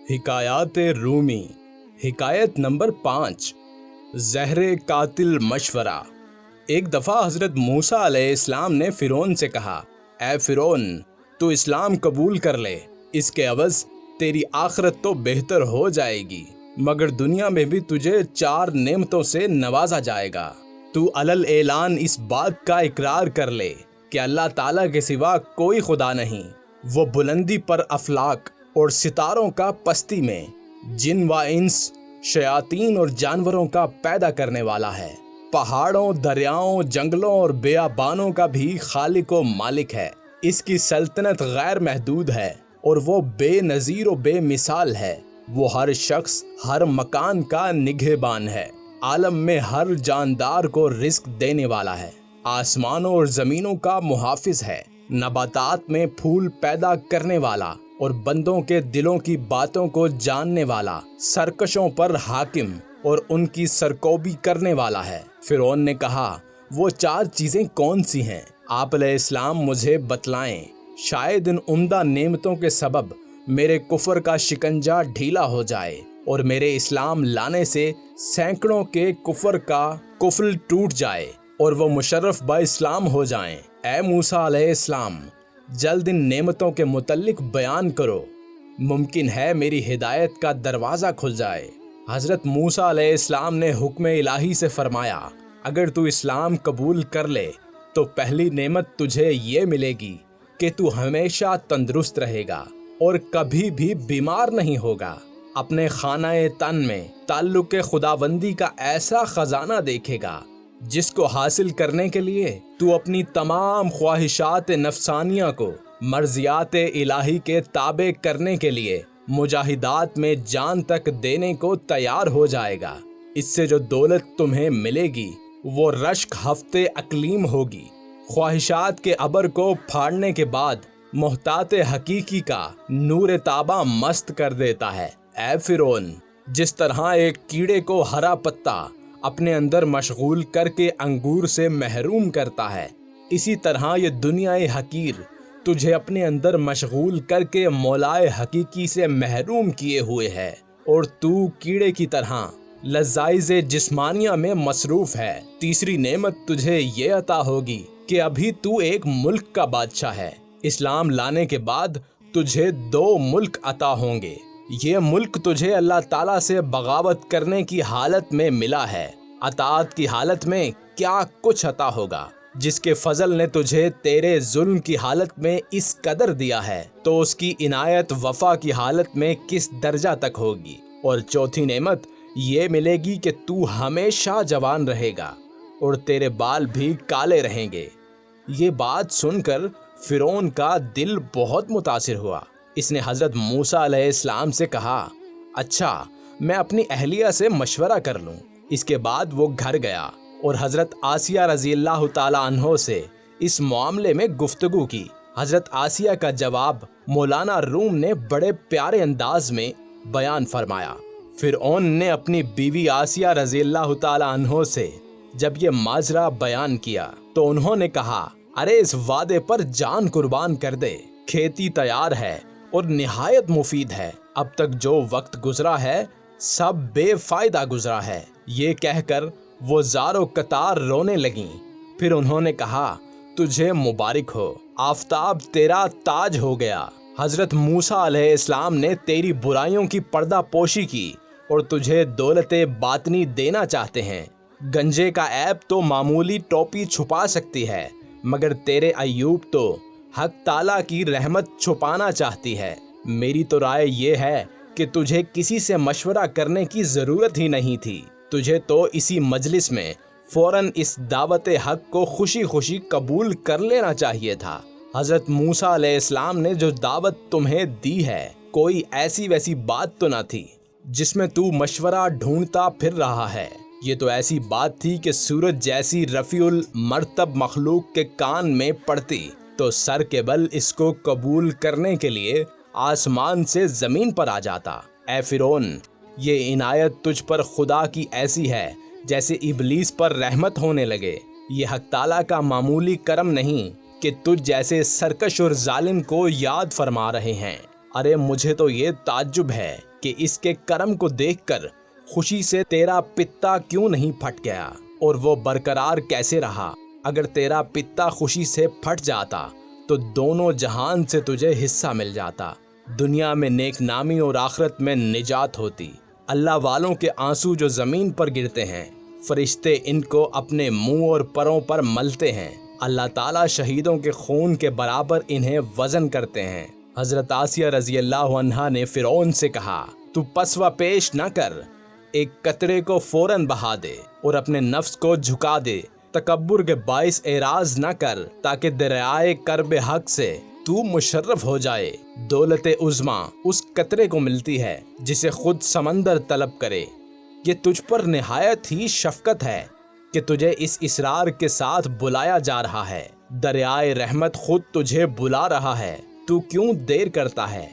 حکایات رومی حکایت نمبر 5 زہر قاتل مشورہ۔ ایک دفعہ حضرت موسیٰ علیہ السلام نے فرعون سے کہا، اے فرعون، تو اسلام قبول کر لے، اس کے عوض تیری آخرت تو بہتر ہو جائے گی، مگر دنیا میں بھی تجھے 4 نعمتوں سے نوازا جائے گا۔ تو علل اعلان اس بات کا اقرار کر لے کہ اللہ تعالیٰ کے سوا کوئی خدا نہیں، وہ بلندی پر افلاک اور ستاروں کا پستی میں، جن و انس، شیاطین اور جانوروں کا پیدا کرنے والا ہے، پہاڑوں، دریاؤں، جنگلوں اور بیابانوں کا بھی خالق و مالک ہے۔ اس کی سلطنت غیر محدود ہے اور وہ بے نظیر و بے مثال ہے۔ وہ ہر شخص، ہر مکان کا نگہبان ہے، عالم میں ہر جاندار کو رزق دینے والا ہے، آسمانوں اور زمینوں کا محافظ ہے، نباتات میں پھول پیدا کرنے والا اور بندوں کے دلوں کی باتوں کو جاننے والا، سرکشوں پر حاکم اور ان کی سرکوبی کرنے والا ہے۔ فرعون نے کہا، وہ 4 چیزیں کون سی ہیں؟ آپ علیہ السلام مجھے بتلائیں، شاید ان عمدہ نعمتوں کے سبب میرے کفر کا شکنجہ ڈھیلا ہو جائے اور میرے اسلام لانے سے سینکڑوں کے کفر کا قفل ٹوٹ جائے اور وہ مشرف با اسلام ہو جائیں۔ اے موسیٰ علیہ السلام، جلد ان نعمتوں کے متعلق بیان کرو، ممکن ہے میری ہدایت کا دروازہ کھل جائے۔ حضرت موسیٰ علیہ السلام نے حکم الہی سے فرمایا، اگر تو اسلام قبول کر لے تو پہلی نعمت تجھے یہ ملے گی کہ تو ہمیشہ تندرست رہے گا اور کبھی بھی بیمار نہیں ہوگا۔ اپنے خانہ تن میں تعلق خداوندی کا ایسا خزانہ دیکھے گا جس کو حاصل کرنے کے لیے تو اپنی تمام خواہشات نفسانیہ کو مرضیات الہی کے تابع کرنے کے لیے مجاہدات میں جان تک دینے کو تیار ہو جائے گا۔ اس سے جو دولت تمہیں ملے گی وہ رشک ہفتے اقلیم ہوگی۔ خواہشات کے ابر کو پھاڑنے کے بعد محتاط حقیقی کا نور تابہ مست کر دیتا ہے۔ اے فرعون، جس طرح ایک کیڑے کو ہرا پتا اپنے اندر مشغول کر کے انگور سے محروم کرتا ہے، اسی طرح یہ دنیا حقیر تجھے اپنے اندر مشغول کر کے مولائے حقیقی سے محروم کیے ہوئے ہے اور تو کیڑے کی طرح لذائذ جسمانیہ میں مصروف ہے۔ تیسری نعمت تجھے یہ عطا ہوگی کہ ابھی تو ایک ملک کا بادشاہ ہے۔ اسلام لانے کے بعد تجھے 2 ملک عطا ہوں گے۔ یہ ملک تجھے اللہ تعالیٰ سے بغاوت کرنے کی حالت میں ملا ہے، اطاعت کی حالت میں کیا کچھ عطا ہوگا۔ جس کے فضل نے تجھے تیرے ظلم کی حالت میں اس قدر دیا ہے تو اس کی عنایت وفا کی حالت میں کس درجہ تک ہوگی۔ اور چوتھی نعمت یہ ملے گی کہ تو ہمیشہ جوان رہے گا اور تیرے بال بھی کالے رہیں گے۔ یہ بات سن کر فرعون کا دل بہت متاثر ہوا۔ اس نے حضرت موسیٰ علیہ السلام سے کہا، اچھا، میں اپنی اہلیہ سے مشورہ کر لوں۔ اس کے بعد وہ گھر گیا اور حضرت آسیہ رضی اللہ تعالیٰ عنہ سے اس معاملے میں گفتگو کی۔ حضرت آسیہ کا جواب مولانا روم نے بڑے پیارے انداز میں بیان فرمایا۔ فرعون نے اپنی بیوی آسیہ رضی اللہ تعالیٰ عنہ سے جب یہ ماجرا بیان کیا تو انہوں نے کہا، ارے اس وعدے پر جان قربان کر دے، کھیتی تیار ہے اور نہایت مفید ہے، اب تک جو وقت گزرا ہے سب بے فائدہ گزرا ہے۔ یہ کہہ کر وہ زار و قطار رونے لگیں۔ پھر انہوں نے کہا، تجھے مبارک ہو، آفتاب تیرا تاج ہو گیا۔ حضرت موسیٰ علیہ السلام نے تیری برائیوں کی پردہ پوشی کی اور تجھے دولت باطنی دینا چاہتے ہیں۔ گنجے کا عیب تو معمولی ٹوپی چھپا سکتی ہے، مگر تیرے ایوب تو حق تعالیٰ کی رحمت چھپانا چاہتی ہے۔ میری تو رائے یہ ہے کہ تجھے کسی سے مشورہ کرنے کی ضرورت ہی نہیں تھی، تجھے تو اسی مجلس میں فوراً اس دعوت حق کو خوشی خوشی قبول کر لینا چاہیے تھا۔ حضرت موسیٰ علیہ السلام نے جو دعوت تمہیں دی ہے کوئی ایسی ویسی بات تو نہ تھی جس میں تو مشورہ ڈھونڈتا پھر رہا ہے۔ یہ تو ایسی بات تھی کہ سورج جیسی رفیع المرتب مخلوق کے کان میں پڑتی تو سر کے بل اس کو قبول کرنے کے لیے آسمان سے زمین پر آ جاتا۔ اے فرعون، یہ عنایت تجھ پر خدا کی ایسی ہے جیسے ابلیس پر رحمت ہونے لگے۔ یہ حق تعالیٰ کا معمولی کرم نہیں کہ تجھ جیسے سرکش اور ظالم کو یاد فرما رہے ہیں۔ ارے مجھے تو یہ تعجب ہے کہ اس کے کرم کو دیکھ کر خوشی سے تیرا پتا کیوں نہیں پھٹ گیا اور وہ برقرار کیسے رہا۔ اگر تیرا پتا خوشی سے پھٹ جاتا تو دونوں جہان سے تجھے حصہ مل جاتا، دنیا میں نیک نامی اور آخرت میں نجات ہوتی۔ اللہ والوں کے آنسو جو زمین پر گرتے ہیں، فرشتے ان کو اپنے منہ اور پروں پر ملتے ہیں۔ اللہ تعالیٰ شہیدوں کے خون کے برابر انہیں وزن کرتے ہیں۔ حضرت آسیہ رضی اللہ عنہا نے فرعون سے کہا، تو پسوا پیش نہ کر، ایک قطرے کو فوراً بہا دے اور اپنے نفس کو جھکا دے، تکبر کے باعث اعراض نہ کر تاکہ دریائے کرب حق سے تو مشرف ہو جائے۔ دولت عظمیٰ اس قطرے کو ملتی ہے جسے خود سمندر طلب کرے۔ یہ تجھ پر نہایت ہی شفقت ہے کہ تجھے اس اصرار کے ساتھ بلایا جا رہا ہے۔ دریائے رحمت خود تجھے بلا رہا ہے، تو کیوں دیر کرتا ہے؟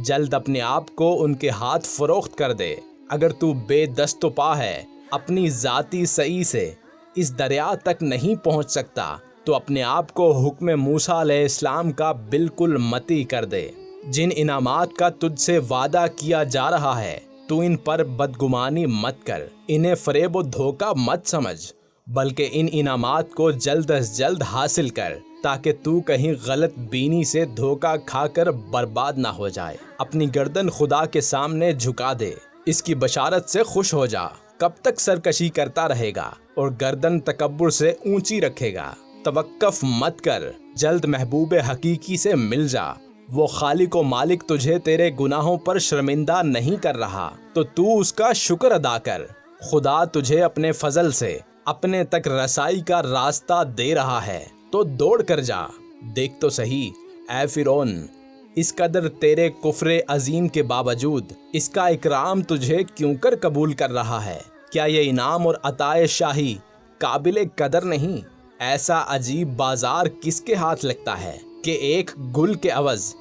جلد اپنے آپ کو ان کے ہاتھ فروخت کر دے۔ اگر تو بے دست و پا ہے، اپنی ذاتی سعی سے اس دریا تک نہیں پہنچ سکتا، تو اپنے آپ کو حکم موسیٰ علیہ السلام کا بالکل متی کر دے۔ جن انعامات کا تجھ سے وعدہ کیا جا رہا ہے تو ان پر بدگمانی مت کر، انہیں فریب و دھوکہ مت سمجھ، بلکہ ان انعامات کو جلد از جلد حاصل کر تاکہ تو کہیں غلط بینی سے دھوکہ کھا کر برباد نہ ہو جائے۔ اپنی گردن خدا کے سامنے جھکا دے، اس کی بشارت سے خوش ہو جا۔ کب تک سرکشی کرتا رہے گا اور گردن تکبر سے اونچی رکھے گا؟ توقف مت کر، جلد محبوب حقیقی سے مل جا۔ وہ خالق و مالک تجھے تیرے گناہوں پر شرمندہ نہیں کر رہا تو اس کا شکر ادا کر۔ خدا تجھے اپنے فضل سے اپنے تک رسائی کا راستہ دے رہا ہے تو دوڑ کر جا۔ دیکھ تو صحیح اے فرعون، اس قدر تیرے کفر عظیم کے باوجود اس کا اکرام تجھے کیوں کر قبول کر رہا ہے؟ کیا یہ انعام اور عطائے شاہی قابل قدر نہیں؟ ایسا عجیب بازار کس کے ہاتھ لگتا ہے کہ ایک گل کے عوض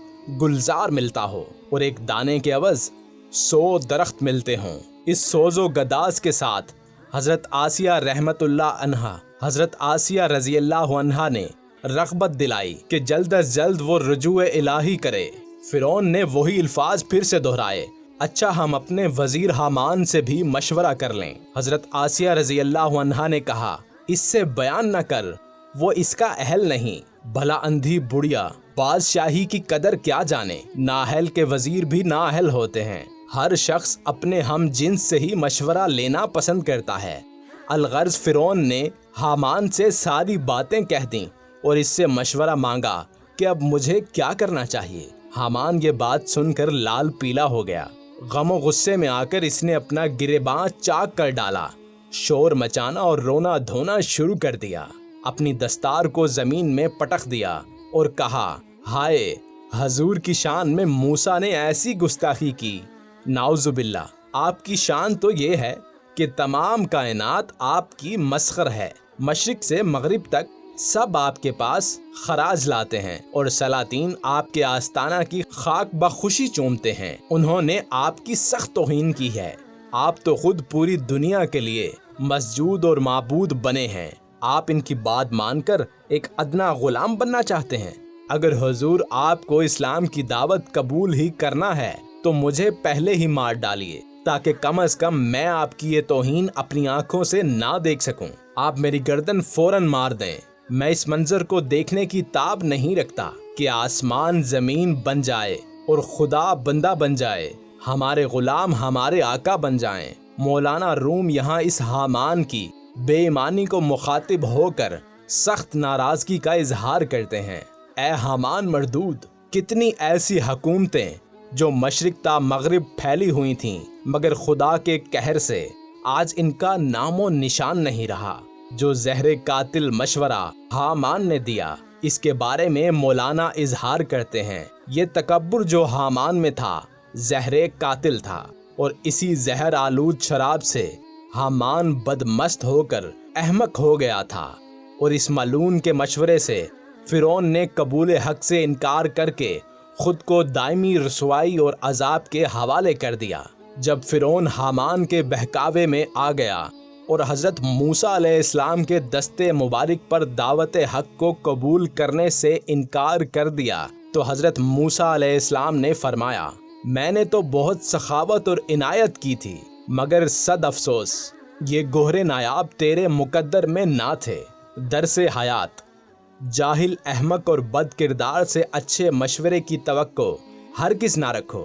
گلزار ملتا ہو اور ایک دانے کے عوض 100 درخت ملتے ہوں؟ اس سوز و گداز کے ساتھ حضرت آسیہ رحمت اللہ عنہا، حضرت آسیہ رضی اللہ عنہا نے رغبت دلائی کہ جلد از جلد وہ رجوع الہی کرے۔ فرعون نے وہی الفاظ پھر سے دہرائے، اچھا ہم اپنے وزیر حامان سے بھی مشورہ کر لیں۔ حضرت آسیہ رضی اللہ عنہا نے کہا، اس سے بیان نہ کر، وہ اس کا اہل نہیں۔ بھلا اندھی بڑھیا بادشاہی کی قدر کیا جانے؟ نااہل کے وزیر بھی نااہل ہوتے ہیں۔ ہر شخص اپنے ہم جنس سے ہی مشورہ لینا پسند کرتا ہے۔ الغرض فرعون نے حامان سے ساری باتیں کہہ دیں اور اس سے مشورہ مانگا کہ اب مجھے کیا کرنا چاہیے۔ حامان یہ بات سن کر لال پیلا ہو گیا۔ غم و غصے میں آ کر اس نے اپنا گریباں چاک کر ڈالا، شور مچانا اور رونا دھونا شروع کر دیا، اپنی دستار کو زمین میں پٹخ دیا اور کہا، ہائے، حضور کی شان میں موسیٰ نے ایسی گستاخی کی۔ نعوذ باللہ، آپ کی شان تو یہ ہے کہ تمام کائنات آپ کی مسخر ہے، مشرق سے مغرب تک سب آپ کے پاس خراج لاتے ہیں اور سلاطین آپ کے آستانہ کی خاک بخوشی چومتے ہیں۔ انہوں نے آپ کی سخت توہین کی ہے۔ آپ تو خود پوری دنیا کے لیے مسجود اور معبود بنے ہیں، آپ ان کی بات مان کر ایک ادنا غلام بننا چاہتے ہیں۔ اگر حضور آپ کو اسلام کی دعوت قبول ہی کرنا ہے تو مجھے پہلے ہی مار ڈالیے تاکہ کم از کم میں آپ کی یہ توہین اپنی آنکھوں سے نہ دیکھ سکوں۔ آپ میری گردن فوراً مار دیں، میں اس منظر کو دیکھنے کی تاب نہیں رکھتا کہ آسمان زمین بن جائے اور خدا بندہ بن جائے، ہمارے غلام ہمارے آقا بن جائیں۔ مولانا روم یہاں اس حامان کی بے ایمانی کو مخاطب ہو کر سخت ناراضگی کا اظہار کرتے ہیں۔ اے حامان مردود، کتنی ایسی حکومتیں جو مشرق تا مغرب پھیلی ہوئی تھیں، مگر خدا کے قہر سے آج ان کا نام و نشان نہیں رہا۔ جو زہر قاتل مشورہ حامان نے دیا، اس کے بارے میں مولانا اظہار کرتے ہیں، یہ تکبر جو حامان میں تھا زہر قاتل تھا، اور اسی زہر آلود شراب سے حامان بدمست ہو کر احمق ہو گیا تھا، اور اس ملعون کے مشورے سے فرعون نے قبول حق سے انکار کر کے خود کو دائمی رسوائی اور عذاب کے حوالے کر دیا۔ جب فرعون حامان کے بہکاوے میں آ گیا اور حضرت موسیٰ علیہ السلام کے دستے مبارک پر دعوت حق کو قبول کرنے سے انکار کر دیا تو حضرت موسیٰ علیہ السلام نے فرمایا میں نے تو بہت سخاوت اور عنایت کی تھی، مگر صد افسوس یہ گوہر نایاب تیرے مقدر میں نہ تھے۔ درس حیات: جاہل، احمق اور بد کردار سے اچھے مشورے کی توقع ہرگز نہ رکھو۔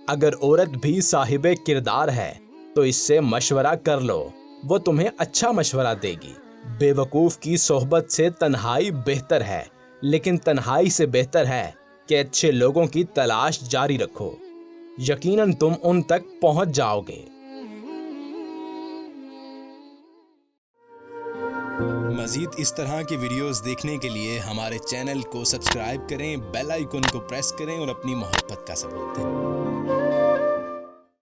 اگر عورت بھی صاحب کردار ہے تو اس سے مشورہ کر لو، وہ تمہیں اچھا مشورہ دے گی۔ بے وقوف کی صحبت سے تنہائی بہتر ہے، لیکن تنہائی سے بہتر ہے کہ اچھے لوگوں کی تلاش جاری رکھو، یقیناً تم ان تک پہنچ جاؤ گے۔ مزید اس طرح کی ویڈیوز دیکھنے کے لیے ہمارے چینل کو سبسکرائب کریں، بیل آئیکن کو پریس کریں اور اپنی محبت کا ثبوت دیں۔